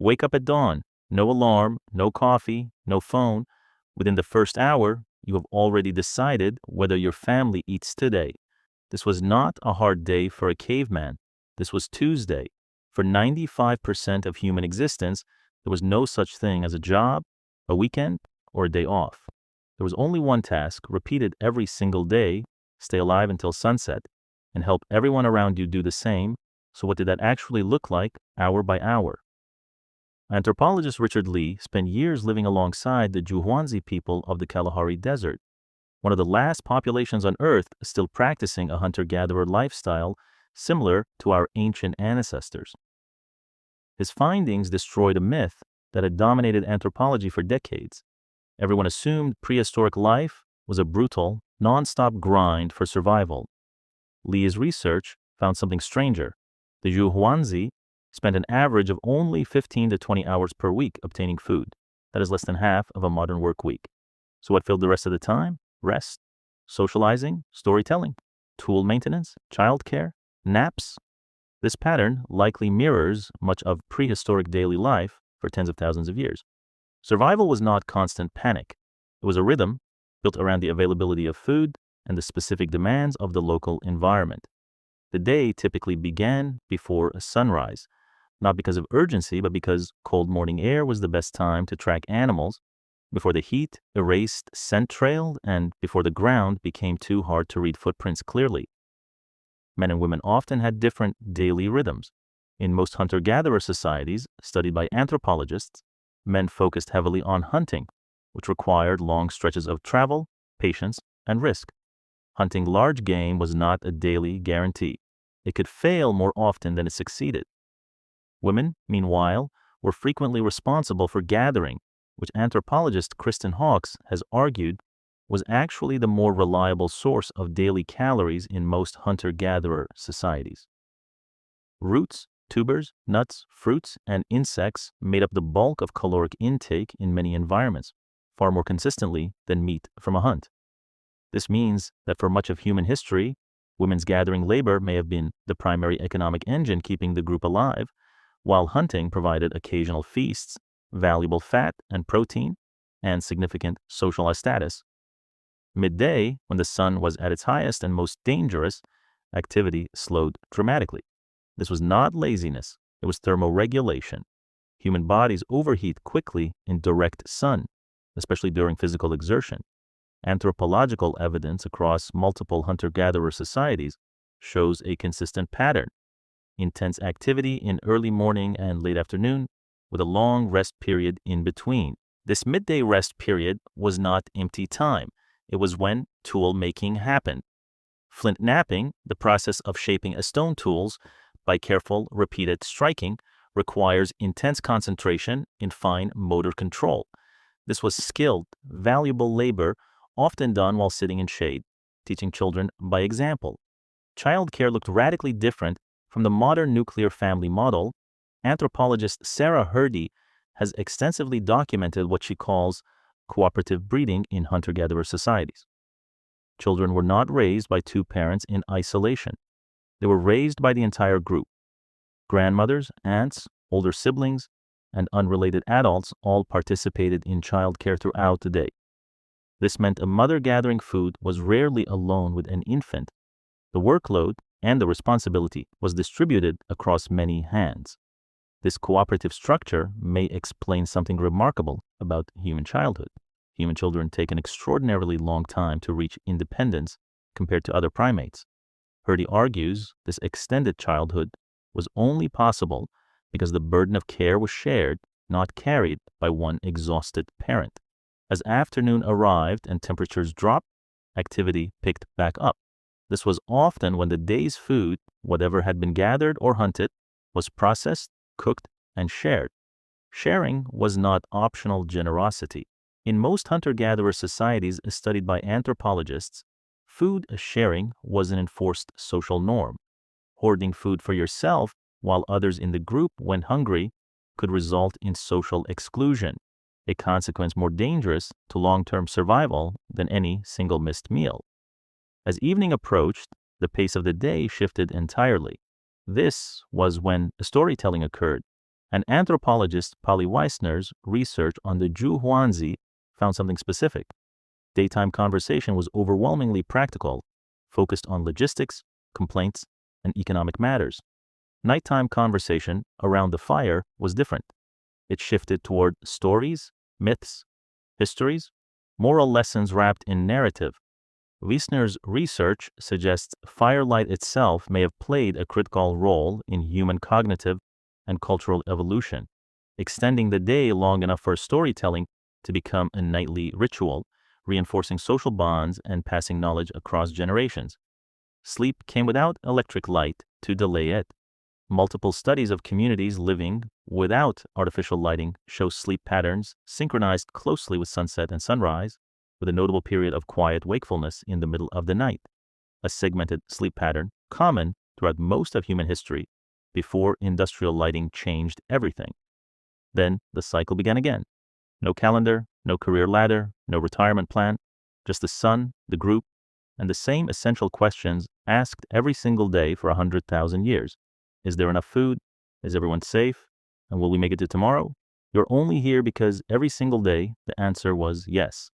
Wake up at dawn. No alarm, no coffee, no phone. Within the first hour, you have already decided whether your family eats today. This was not a hard day for a caveman. This was Tuesday. For 95% of human existence, there was no such thing as a job, a weekend, or a day off. There was only one task, repeated every single day: stay alive until sunset, and help everyone around you do the same. So what did that actually look like, hour by hour? Anthropologist Richard Lee spent years living alongside the Juhwanzi people of the Kalahari Desert, one of the last populations on Earth still practicing a hunter-gatherer lifestyle similar to our ancient ancestors. His findings destroyed a myth that had dominated anthropology for decades. Everyone assumed prehistoric life was a brutal, non-stop grind for survival. Lee's research found something stranger. The Juhwanzi spent an average of only 15 to 20 hours per week obtaining food. That is less than half of a modern work week. So what filled the rest of the time? Rest, socializing, storytelling, tool maintenance, childcare, naps. This pattern likely mirrors much of prehistoric daily life for tens of thousands of years. Survival was not constant panic. It was a rhythm built around the availability of food and the specific demands of the local environment. The day typically began before sunrise, not because of urgency, but because cold morning air was the best time to track animals, before the heat erased scent trail, and before the ground became too hard to read footprints clearly. Men and women often had different daily rhythms. In most hunter-gatherer societies studied by anthropologists, men focused heavily on hunting, which required long stretches of travel, patience, and risk. Hunting large game was not a daily guarantee. It could fail more often than it succeeded. Women, meanwhile, were frequently responsible for gathering, which anthropologist Kristen Hawkes has argued was actually the more reliable source of daily calories in most hunter-gatherer societies. Roots, tubers, nuts, fruits, and insects made up the bulk of caloric intake in many environments, far more consistently than meat from a hunt. This means that for much of human history, women's gathering labor may have been the primary economic engine keeping the group alive, while hunting provided occasional feasts, valuable fat and protein, and significant social status. Midday, when the sun was at its highest and most dangerous, activity slowed dramatically. This was not laziness, it was thermoregulation. Human bodies overheat quickly in direct sun, especially during physical exertion. Anthropological evidence across multiple hunter-gatherer societies shows a consistent pattern: intense activity in early morning and late afternoon, with a long rest period in between. This midday rest period was not empty time. It was when tool making happened. Flint knapping, the process of shaping a stone tools by careful, repeated striking, requires intense concentration in fine motor control. This was skilled, valuable labor, often done while sitting in shade, teaching children by example. Childcare looked radically different from the modern nuclear family model. Anthropologist Sarah Hrdy has extensively documented what she calls cooperative breeding in hunter-gatherer societies. Children were not raised by two parents in isolation. They were raised by the entire group. Grandmothers, aunts, older siblings, and unrelated adults all participated in childcare throughout the day. This meant a mother gathering food was rarely alone with an infant. The workload and the responsibility was distributed across many hands. This cooperative structure may explain something remarkable about human childhood. Human children take an extraordinarily long time to reach independence compared to other primates. Hrdy argues this extended childhood was only possible because the burden of care was shared, not carried by one exhausted parent. As afternoon arrived and temperatures dropped, activity picked back up. This was often when the day's food, whatever had been gathered or hunted, was processed, cooked, and shared. Sharing was not optional generosity. In most hunter-gatherer societies studied by anthropologists, food sharing was an enforced social norm. Hoarding food for yourself while others in the group went hungry could result in social exclusion, a consequence more dangerous to long-term survival than any single missed meal. As evening approached, the pace of the day shifted entirely. This was when storytelling occurred. And anthropologist Polly Weissner's research on the Zhuangzi found something specific. Daytime conversation was overwhelmingly practical, focused on logistics, complaints, and economic matters. Nighttime conversation around the fire was different. It shifted toward stories, myths, histories, moral lessons wrapped in narrative. Wiesner's research suggests firelight itself may have played a critical role in human cognitive and cultural evolution, extending the day long enough for storytelling to become a nightly ritual, reinforcing social bonds and passing knowledge across generations. Sleep came without electric light to delay it. Multiple studies of communities living without artificial lighting show sleep patterns synchronized closely with sunset and sunrise, with a notable period of quiet wakefulness in the middle of the night, a segmented sleep pattern common throughout most of human history before industrial lighting changed everything. Then the cycle began again. No calendar, no career ladder, no retirement plan, just the sun, the group, and the same essential questions asked every single day for 100,000 years. Is there enough food? Is everyone safe? And will we make it to tomorrow? You're only here because every single day the answer was yes.